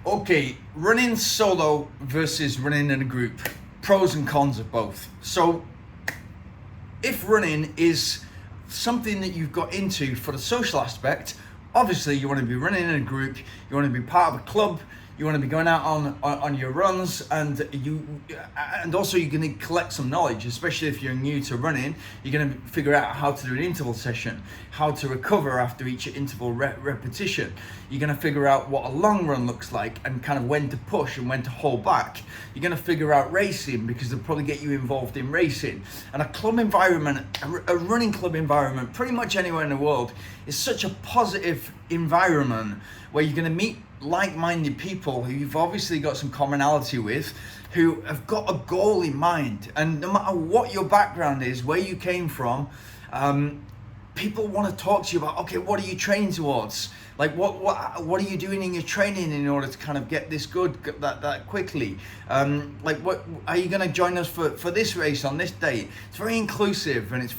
Okay, running solo versus running in a group. Pros and cons of both. So, if running is something that you've got into for the social aspect, obviously you want to be running in a group, you want to be part of a club, you want to be going out on your runs, and also you're going to collect some knowledge, especially if you're new to running. You're going to figure out how to do an interval session, how to recover after each interval repetition. You're going to figure out what a long run looks like and kind of when to push and when to hold back. You're going to figure out racing, because they'll probably get you involved in racing. And a club environment, a running club environment, pretty much anywhere in the world, is such a positive environment where you're going to meet like-minded people who you've obviously got some commonality with, who have got a goal in mind. And no matter what your background is, where you came from, people want to talk to you about, okay, what are you training towards? Like what are you doing in your training in order to kind of get this good that quickly? Like, what are you going to join us for this race on this day? It's very inclusive, and it's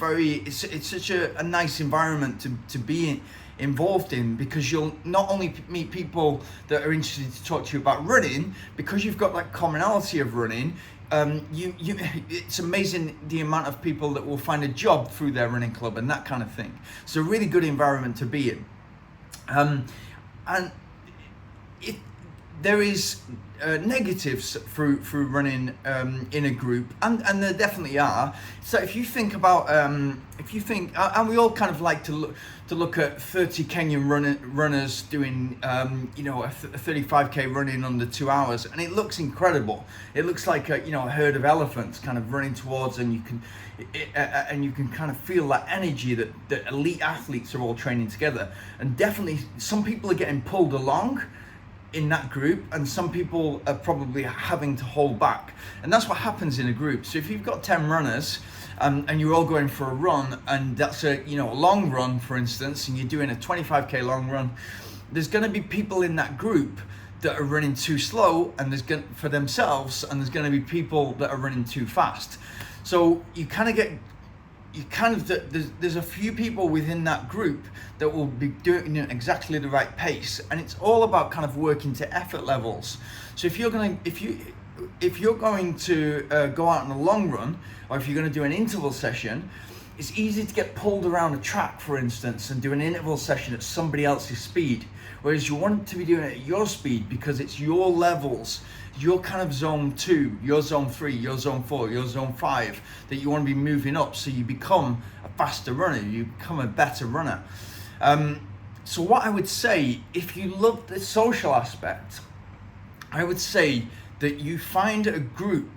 such a nice environment to be involved in, because you'll not only meet people that are interested to talk to you about running, because you've got that commonality of running. It's amazing the amount of people that will find a job through their running club and that kind of thing. It's a really good environment to be in. And there is negatives through running in a group, and there definitely are. So if you think about and we all kind of like to look at 30 Kenyan runners doing a 35k running under 2 hours, and it looks incredible. It looks like a herd of elephants kind of running towards, and you can kind of feel that energy that elite athletes are all training together. And definitely some people are getting pulled along in that group, and some people are probably having to hold back, and that's what happens in a group. So if you've got 10 runners and you're all going for a run, and that's a long run, for instance, and you're doing a 25k long run, there's going to be people in that group that are running too slow and for themselves, and there's going to be people that are running too fast. So there's a few people within that group that will be doing exactly the right pace, and it's all about kind of working to effort levels. So if you're going to go out on a long run, or if you're going to do an interval session, it's easy to get pulled around a track, for instance, and do an interval session at somebody else's speed, whereas you want to be doing it at your speed, because it's your levels, your kind of zone 2, your zone 3, your zone 4, your zone 5, that you want to be moving up, so you become a faster runner, you become a better runner. So what I would say, if you love the social aspect, I would say that you find a group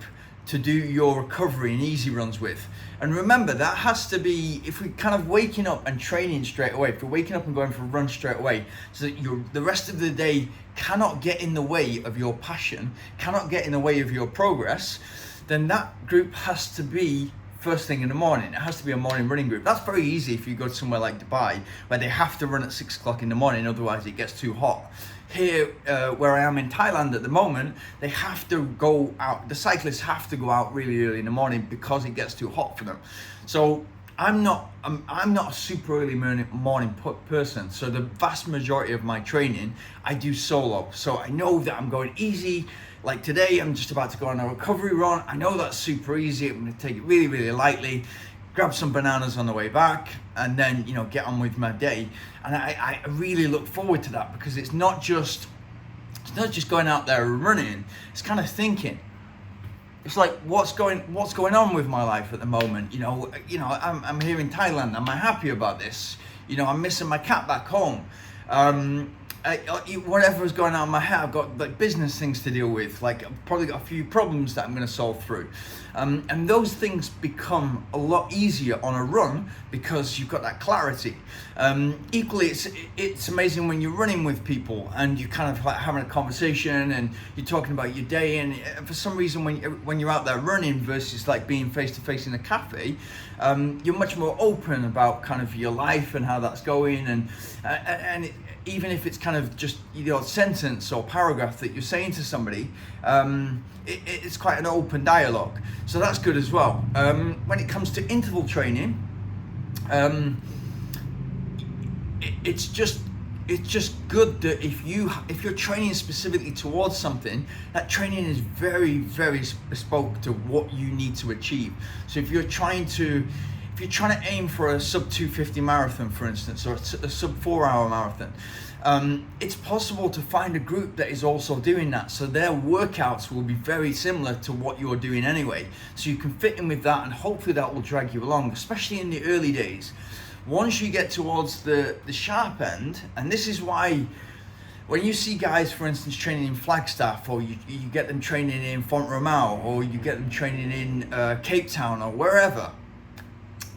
to do your recovery and easy runs with. And remember, that has to be, if we're kind of waking up and training straight away, if you're waking up and going for a run straight away, so that the rest of the day cannot get in the way of your passion, cannot get in the way of your progress, then that group has to be first thing in the morning. It has to be a morning running group. That's very easy if you go to somewhere like Dubai, where they have to run at 6 o'clock in the morning, otherwise it gets too hot. Here, where I am in Thailand at the moment, they have to go out, the cyclists have to go out really early in the morning because it gets too hot for them. So I'm not a super early morning person, so the vast majority of my training I do solo. So I know that I'm going easy. Like today, I'm just about to go on a recovery run. I know that's super easy. I'm going to take it really, really lightly, grab some bananas on the way back, and then get on with my day. And I really look forward to that, because it's not just going out there and running. It's kind of thinking. It's like, what's going on with my life at the moment? I'm here in Thailand. Am I happy about this? I'm missing my cat back home. Whatever is going on in my head, I've got like business things to deal with. Like, I've probably got a few problems that I'm going to solve through, and those things become a lot easier on a run because you've got that clarity. Equally, it's amazing when you're running with people and you kind of like having a conversation and you're talking about your day, and for some reason when you're out there running versus like being face to face in a cafe, you're much more open about kind of your life and how that's going, and even if it's kind of just the sentence or paragraph that you're saying to somebody, it's quite an open dialogue. So that's good as well. When it comes to interval training, it's just it's just good that if you're training specifically towards something, that training is very, very bespoke to what you need to achieve. So if you're trying to aim for a sub 250 marathon, for instance, or a sub 4 hour marathon, it's possible to find a group that is also doing that. So their workouts will be very similar to what you're doing anyway. So you can fit in with that, and hopefully that will drag you along, especially in the early days. Once you get towards the sharp end, and this is why when you see guys, for instance, training in Flagstaff, or you get them training in Font Romeu, or you get them training in Cape Town or wherever,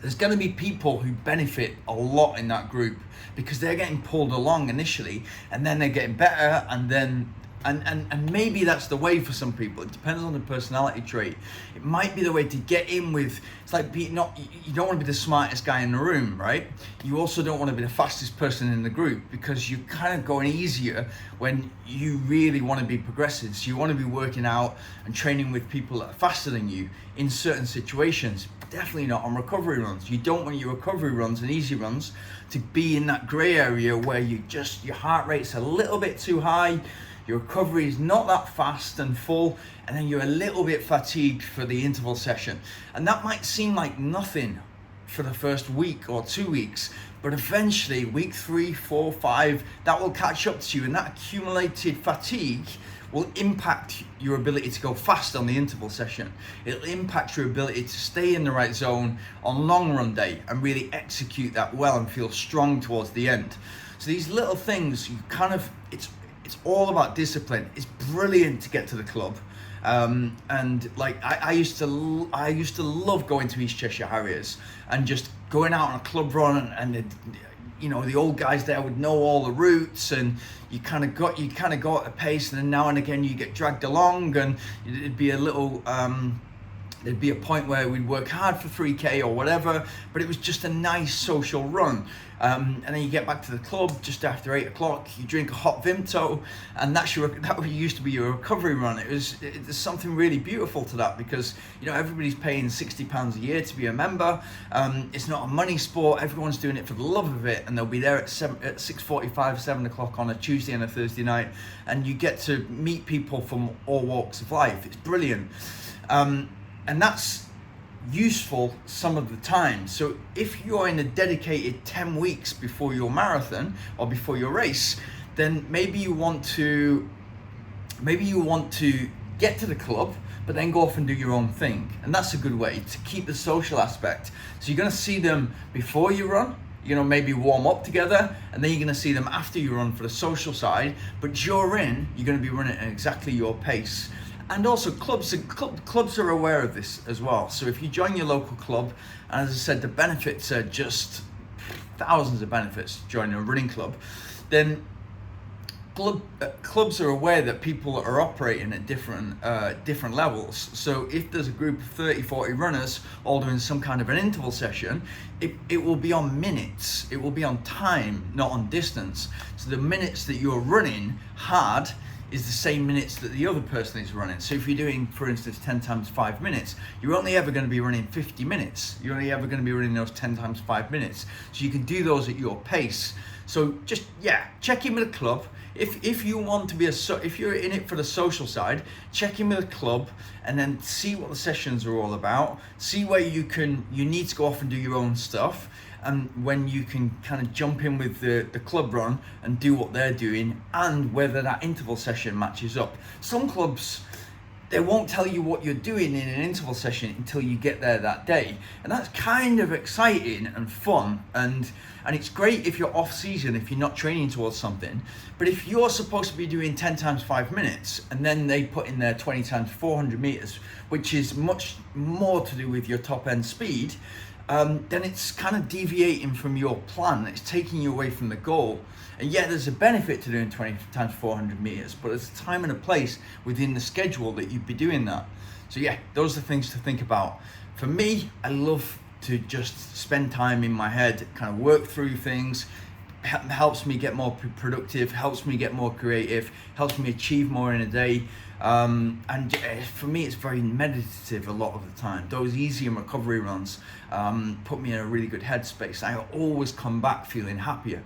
there's going to be people who benefit a lot in that group because they're getting pulled along initially, and then they're getting better, and then and maybe that's the way for some people. It depends on the personality trait. It might be the way to get in with. It's like you don't want to be the smartest guy in the room, right? You also don't want to be the fastest person in the group, because you're kind of going easier when you really want to be progressive. So you want to be working out and training with people that are faster than you in certain situations. Definitely not on recovery runs. You don't want your recovery runs and easy runs to be in that gray area where your heart rate's a little bit too high, your recovery is not that fast and full, and then you're a little bit fatigued for the interval session. And that might seem like nothing for the first week or 2 weeks, but eventually week 3, 4, 5, that will catch up to you, and that accumulated fatigue will impact your ability to go fast on the interval session. It'll impact your ability to stay in the right zone on long run day and really execute that well and feel strong towards the end. So these little things, it's all about discipline. It's brilliant to get to the club. And like I used to love going to East Cheshire Harriers and just going out on a club run, and the old guys there would know all the routes, and you kind of go at a pace, and then now and again you get dragged along, and it'd be a little there'd be a point where we'd work hard for 3k or whatever, but it was just a nice social run. And then you get back to the club just after 8 o'clock, you drink a hot Vimto, and that used to be your recovery run. There's something really beautiful to that, because everybody's paying £60 a year to be a member. It's not a money sport. Everyone's doing it for the love of it, and they'll be there at 6:45, 7 o'clock on a Tuesday and a Thursday night, and you get to meet people from all walks of life. It's brilliant. And that's useful some of the time. So if you're in a dedicated 10 weeks before your marathon or before your race, then maybe you want to get to the club, but then go off and do your own thing. And that's a good way to keep the social aspect. So you're going to see them before you run, maybe warm up together, and then you're going to see them after you run for the social side. But during, you're going to be running at exactly your pace. And also clubs are aware of this as well. So if you join your local club, and as I said, the benefits are just thousands of benefits joining a running club, then clubs are aware that people are operating at different levels. So if there's a group of 30, 40 runners all doing some kind of an interval session, it will be on minutes. It will be on time, not on distance. So the minutes that you're running hard is the same minutes that the other person is running. So if you're doing, for instance, 10 times 5 minutes, you're only ever going to be running 50 minutes. You're only ever going to be running those 10 times 5 minutes. So you can do those at your pace. So just, check in with a club. If you want to be if you're in it for the social side, check in with a club, and then see what the sessions are all about. See where you need to go off and do your own stuff, and when you can kind of jump in with the club run and do what they're doing, and whether that interval session matches up. Some clubs, they won't tell you what you're doing in an interval session until you get there that day. And that's kind of exciting and fun, and it's great if you're off season, if you're not training towards something. But if you're supposed to be doing 10 times 5 minutes, and then they put in there 20 times 400 meters, which is much more to do with your top end speed, then it's kind of deviating from your plan. It's taking you away from the goal. And yeah, there's a benefit to doing 20 times 400 meters, but there's a time and a place within the schedule that you'd be doing that. So yeah, those are things to think about. For me, I love to just spend time in my head, kind of work through things. Helps me get more productive, helps me get more creative, helps me achieve more in a day. And for me, it's very meditative a lot of the time. Those easy and recovery runs put me in a really good headspace. I always come back feeling happier.